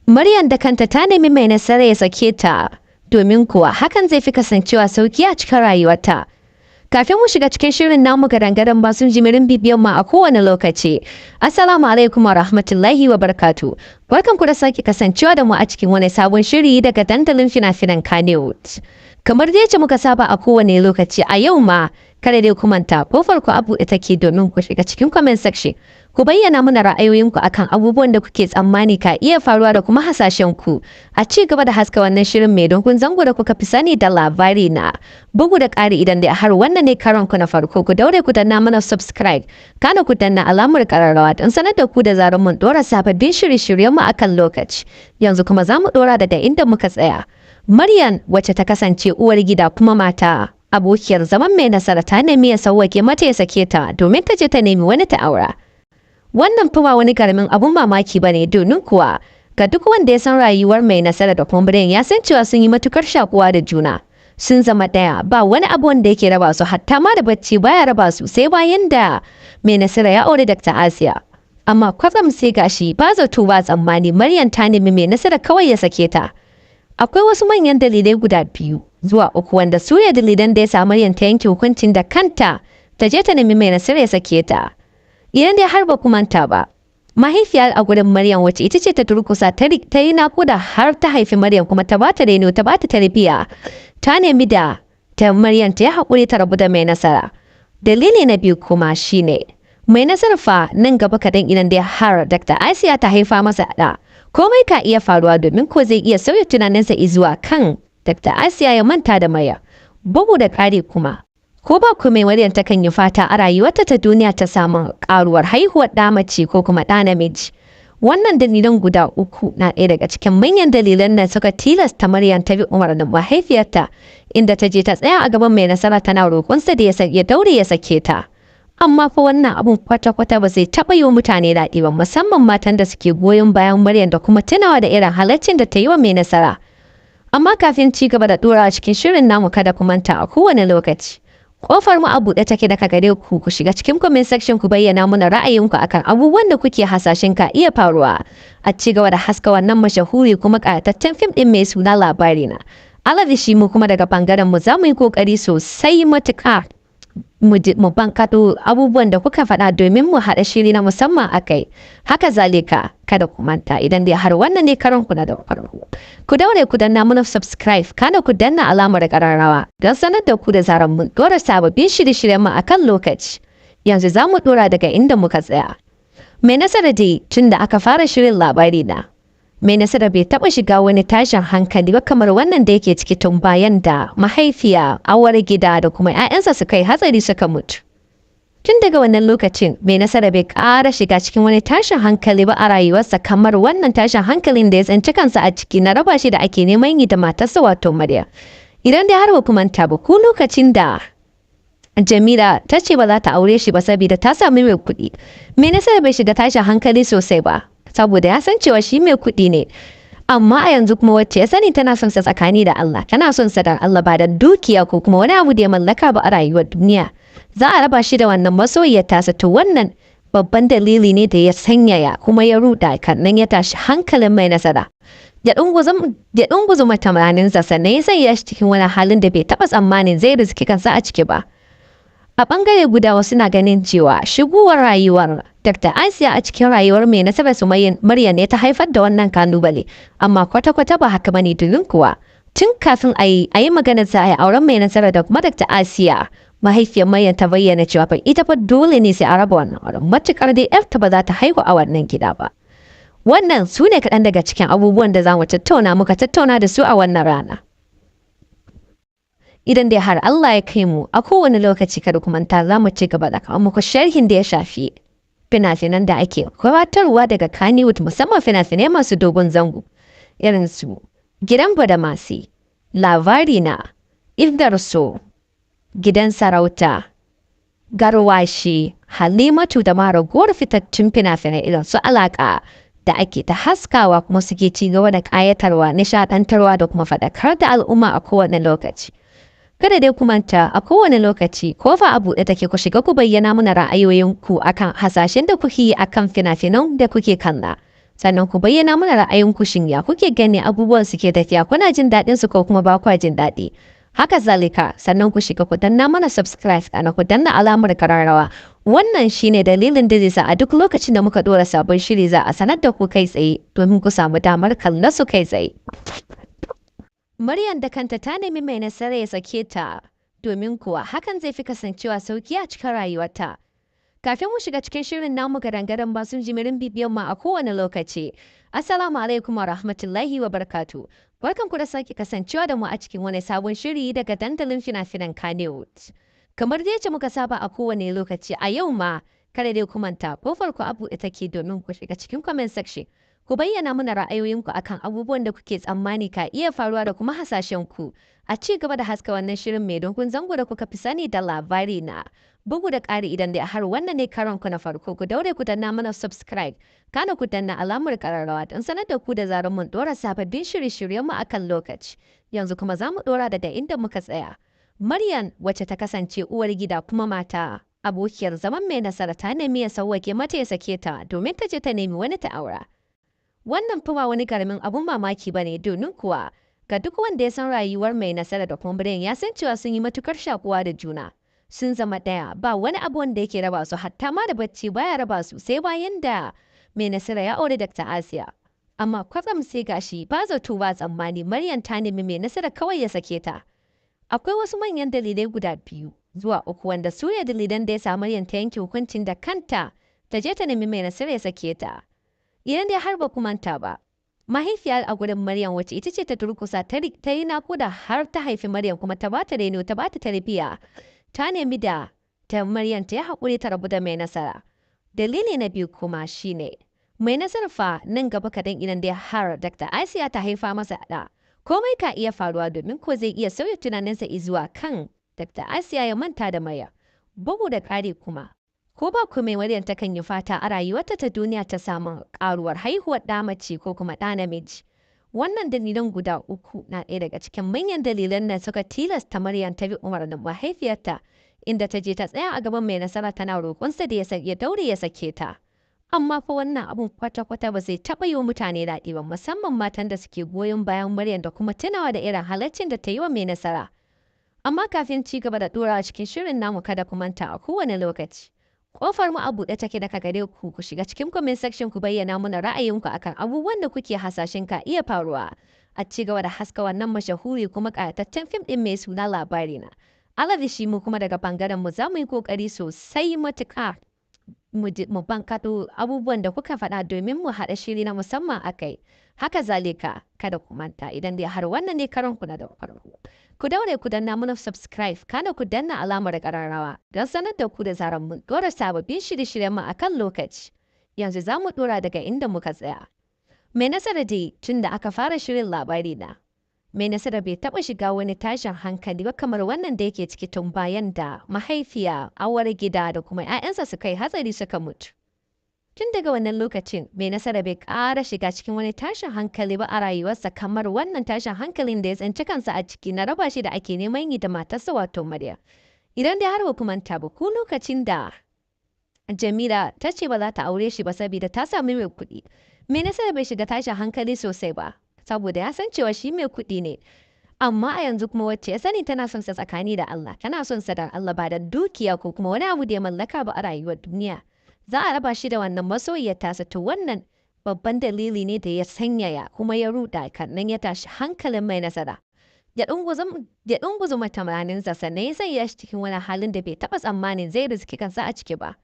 Maryam da kanta ta nemi mai nasara ya sake ta, domin kuwa hakan zai fi kasancewa sauki a cikin rayuwarta. Kafin mu shiga cikin shirin namu gadan-gadan ba sun jimirin bibiyan mu a kowane lokaci. Assalamu alaikum wa rahmatullahi wa barakatu. Barkan ku da sake kasancewa da mu a cikin wani sabon shiri daga dandalin fina-finan Kannywood. Kamar dai ce muka saba a kowane lokaci a yau ma kada dai ku manta kofar ku a buɗe take domin ku shiga cikin comment section. Ku bayyana mana ra'ayoyinku akan abubuwan da kuke tsammani ka iya faruwa da kuma hasashen ku. A ci gaba da haska wannan shirin mai dogon zango da kuka fi sani da labari na. Bugu da ƙari idan dai har wannan ne karon ku na farko ku daure ku danna mana subscribe. Kana ku danna alamar ƙararrawa don sanar da ku da zarar mun ɗora sababbin shirye-shiryen mu akan lokaci. Yanzu kuma za mu ɗora daga inda muka tsaya. Maryam wacce ta kasance uwar gida kuma mata abokiyar zaman mai nasara ta nemi ya sauwake mata ya sake ta domin ta je ta nemi wani ta aura. Wannan fa ba wani karamin abun mamaki bane domin kuwa ga duk wanda ya san rayuwar mai nasara da kuma Maryam ya san cewa sun yi matukar shakuwa da juna. Sun zama daya ba wani abu wanda yake raba su hatta ma da bacci baya raba su sai bayan da mai nasara ya aure Dr. Asiya. Amma kwatsam sai gashi ba zato ba tsammani Maryam ta nemi mai nasara kawai ya sake ta. Akwai wasu manyan dalilai guda 2 zuwa 3 wanda su ne dalilan da ya sa Maryam ta yanke hukuncin da kanta ta je ta nemi mai nasara ya sake ta. Idan dai har ba ku manta ba, mahaifiyar a gurin Maryam wacce ita ce ta durkusa ta yi nakuda har ta haifi Maryam kuma ta bata reno ta bata tarbiyya. Ta nemi da ta Maryam ta yi haƙuri ta rabu da mai nasara. Dalili na biyu kuma shine mai nasara fa nan gaba kaɗan idan dai har Dr. Asiya ta haifa masa ɗa. Komai ka iya faruwa domin ko zai iya sauya tunaninsa izuwa kan Dr. Asiya ya manta da Maryam. Bugu da ƙari kuma, ko ba ku mai Maryam takan yi fata a rayuwarta ta duniya ta samu ƙaruwar haihuwar ɗa mace ko kuma ɗa namiji. Wannan dalilan guda 3 na ɗaya daga cikin manyan dalilan da suka tilasta Maryam ta bi umarnin mahaifiyarta inda ta je ta tsaya a gaban mai nasara tana roƙonsa da ya daure ya sake ta. Amma fa wannan abun kwata-kwata ba zai taɓa yi wa mutane daɗi ba musamman matan da suke goyon bayan Maryam da kuma tunawa da irin halaccin da ta yi wa mai nasara. Amma kafin ci gaba da ɗora cikin shirin namu kada ku manta a kowane lokaci. Kofar mu a buɗe take daga gare ku ku shiga cikin comment section ku bayyana mana ra'ayinku akan abubuwan da kuke hasashen ka iya faruwa. A ci gaba da haska wannan mashahuri kuma ƙayataccen fim ɗin mai suna labari na. Alavishi mu kuma daga bangaren mu za mu yi ƙoƙari sosai matuƙa. Mu bankato abubuwan da kuka faɗa domin mu haɗa shiri na musamman a kai. Haka zalika kada ku manta idan dai har wannan ne karon ku na da farko. Ku daure ku danna mana subscribe kana ku danna alamar ƙararrawa don sanar da ku da zaran mun dora sababbin shirye-shiryen mu akan lokaci. Yanzu za mu dora daga inda muka tsaya. Mai nasara dai tun da aka fara shirin labari na. Mai nasara bai taɓa shiga wani tashin hankali ba kamar wannan da yake ciki tun bayan da mahaifiya, awar gida da kuma 'ya'yansa suka yi hatsari suka mutu. Tun daga wannan lokacin mai nasara bai ƙara shiga cikin wani tashin hankali ba a rayuwarsa kamar wannan tashin hankalin da ya tsinci kansa a ciki na raba shi da ake neman yi da matarsa wato Maryam. Idan dai har ba ku manta ba ku lokacin da Jamila ta ce ba za ta aure shi ba saboda ta sami mai kuɗi. Mai nasara bai shiga tashin hankali sosai ba. Saboda ya san cewa shi mai kuɗi ne. Amma a yanzu kuma wacce ya sani tana son sa tsakani da Allah, tana son sa da Allah ba da dukiya ko kuma wani abu da ya mallaka ba a rayuwar duniya. Za a raba shi da wannan masoyiyar tasa to wannan babban dalili ne da ya sanyaya kuma ya ruda kannan ya tashi hankalin mai nasara. Ya dunguzu matamaninsa sannan ya sanya shi cikin wani halin da bai taɓa tsammanin zai rizki kansa a ciki ba. A ɓangare guda wasu na ganin cewa shigowar rayuwar Dr. Asiya a cikin rayuwar mai nasarar su Maryam ne ta haifar da wannan kalubale, amma kwata-kwata ba haka bane domin kuwa tun kafin a yi maganar sa a auren mai nasara da kuma Dr. Asiya mahaifiyar Maryam ta bayyana cewa fa ita fa dole ne sai a raba wannan auren matukar dai yarta ba za ta haihu a wannan gida ba. Wannan su ne kaɗan daga cikin abubuwan da za mu muka tattauna da su a wannan rana. Idan dai har Allah ya kai mu a kowane lokaci kada ku manta za mu ci gaba da kawo muku sharhin da ya shafi fina-finan da ake gabatarwa daga Kannywood musamman fina-finai masu dogon zango irin su Gidan Badamasi, Labari na, Ifdar So, Gidan Sarauta, Garwashi, Halimatu da ma ragowar fitattun fina-finai irin su Alaƙa da ake ta haskawa kuma suke ci gaba da ƙayatarwa, nishaɗantarwa da kuma faɗakar da al'umma a kowane lokaci. Kada dai ku manta a kowane lokaci kofa a buɗe take ku shiga ku bayyana mana ra'ayoyinku akan hasashen da kuke yi akan fina-finan da kuke kalla. Sannan ku bayyana mana ra'ayinku shin ya kuke gani abubuwan suke tafiya kuna jin daɗin su ko kuma ba kwa jin daɗi. Haka zalika sannan ku shiga ku danna mana subscribe kana ku danna alamar kararrawa. Wannan shine dalilin da zai sa a duk lokacin da muka dora sabon shiri za a sanar da ku kai tsaye domin ku samu damar kallon su kai tsaye. Maryam da kanta ta nemi mai nasara ya sake ta domin kuwa hakan zai fi kasancewa sauki a cikin rayuwarta. Kafin mu shiga cikin shirin namu gadan-gadan ba sun jimirin bibiyan mu a kowane lokaci. Assalamu alaikum wa rahmatullahi wa barakatu. Barkan ku da sake kasancewa da mu a cikin wani sabon shiri daga dandalin fina-finan Kannywood. Kamar dai ce muka saba a kowane lokaci a yau ma kada dai ku manta ko farko abu ita ke domin ku shiga cikin comment section. Ku bayyana mana ra'ayoyinku akan abubuwan da kuke tsammani ka iya faruwa da kuma hasashen ku. A ci gaba da haska wannan shirin mai donkun zango da kuka fi sani da labari na. Bugu da ƙari idan dai har wannan ne karon ku na farko ku daure ku danna mana subscribe. Kana ku danna alamar ƙararrawa don sanar da ku da zarar mun ɗora sababbin shirye-shiryen mu akan lokaci. Yanzu kuma za mu ɗora daga inda muka tsaya. Maryam wacce ta kasance uwar gida kuma mata. Abokiyar zaman mai nasara ta nemi ya sauwake mata ya sake ta domin ta je ta nemi wani ta aura. Wannan fa wani karamin abun mamaki ba ne domin kuwa ga duk wanda ya san rayuwar mai nasara da kuma Maryam ya san cewa sun yi matukar shakuwa da juna. Sun zama ɗaya ba wani abu wanda yake raba su hatta ma da bacci baya raba su sai bayan da mai nasara ya aure Dr. Asiya. Amma kwatsam sai gashi ba zato ba tsammani Maryam ta nemi mai nasara kawai ya sake ta. Akwai wasu manyan dalilai guda 2 zuwa 3 wanda su ne dalilan da ya sa Maryam ta yanke hukuncin da kanta ta je ta nemi mai nasara ya sake ta. Idan dai har ba ku manta ba, mahaifiyar a gurin Maryam wacce ita ce ta durkusa ta yi nakuda har ta haifi Maryam kuma ta bata reno ta bata tarbiyya. Ta nemi da ta Maryam ta yi haƙuri ta rabu da mai nasara. Dalili na biyu kuma shine mai nasara fa nan gaba kadan idan dai har Dr. Asiya ta haifa masa ɗa. Komai ka iya faruwa domin ko zai iya sauya tunaninsa izuwa kan Dr. Asiya ya manta da Maryam. Bugu da ƙari kuma ko ba ku mai Maryam takan yi fata a rayuwarta ta duniya ta samu ƙaruwar haihuwar ɗa mace ko kuma ɗa namiji. Wannan dalilan guda 3 na ɗaya daga cikin manyan dalilan da suka tilasta Maryam ta bi umarnin mahaifiyarta inda ta je ta tsaya a gaban mai nasara tana roƙonsa da ya daure ya sake ta. Amma fa wannan abun kwata-kwata ba zai taɓa yi wa mutane daɗi ba musamman matan da suke goyon bayan Maryam da kuma tunawa da irin halaccin da ta yi wa mai nasara. Amma kafin ci gaba da ɗorawa cikin shirin namu kada ku manta a kowane lokaci. Kofar mu a buɗe take daga gare ku ku shiga cikin comment section ku bayyana mana ra'ayinku akan abubuwan da kuke hasashen ka iya faruwa. A ci gaba da haska wannan mashahuri kuma ƙayataccen fim ɗin mai suna labari na. Alavishi mu kuma daga bangaren mu za mu yi ƙoƙari sosai matuƙa mu bankaɗo abubuwan da kuka faɗa domin mu haɗa shiri na musamman a kai. Haka zalika kada ku manta idan dai har wannan ne karon ku na da farko. Ku daure ku danna mana subscribe kana ku danna alamar ƙararrawa don sanar da ku da zarar mun ɗora sababbin shirye-shiryen mu akan lokaci. Yanzu za mu ɗora daga inda muka tsaya. Mai nasara dai tun da aka fara shirin labari na. Mai nasara bai taɓa shiga wani tashin hankali ba kamar wannan da yake ciki tun bayan da mahaifiya, awar gida da kuma 'ya'yansa suka yi hatsari suka mutu. Tun daga wannan lokacin, mai nasara bai ƙara shiga cikin wani tashin hankali ba a rayuwarsa kamar wannan tashin hankalin da ya tsinci kansa a ciki na raba shi da ake neman yi da matarsa wato Maryam. Idan dai har ba ku manta ba ku lokacin da Jamila ta ce ba za ta aure shi ba saboda ta sami mai kuɗi. Mai nasara bai shiga tashin hankali sosai ba saboda ya san cewa shi mai kuɗi ne. Amma a yanzu kuma wacce ya sani tana son sa tsakani da Allah, tana son sa da Allah ba da dukiya ko kuma wani abu da ya mallaka ba a rayuwar duniya. Za a raba shi da wannan masoyiyar tasa to wannan babban dalili ne da ya sanyaya kuma ya ruɗa kannan ya tashi hankalin mai nasara. Ya ɗunguzu matamaninsa sannan ya sanya shi cikin wani halin da bai taɓa tsammanin zai riski kansa a ciki ba.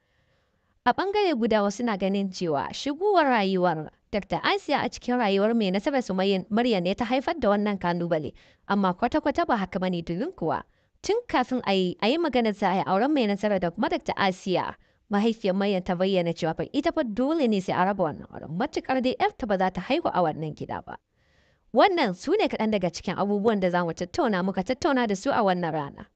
A ɓangare guda wasu na ganin cewa shigowar rayuwar Dr. Asiya a cikin rayuwar mai nasarar su Maryam ne ta haifar da wannan kalubale, amma kwata-kwata ba haka bane domin kuwa tun kafin a yi maganar za a yi auren mai nasara da kuma Dr. Asiya. Mahaifiyar Maryam ta bayyana cewa fa ita fa dole ne sai a raba wannan auren matuƙar dai ‘yarta ba za ta haihu a wannan gida ba. Wannan su ne kaɗan daga cikin abubuwan da za mu tattauna muka tattauna da su a wannan rana.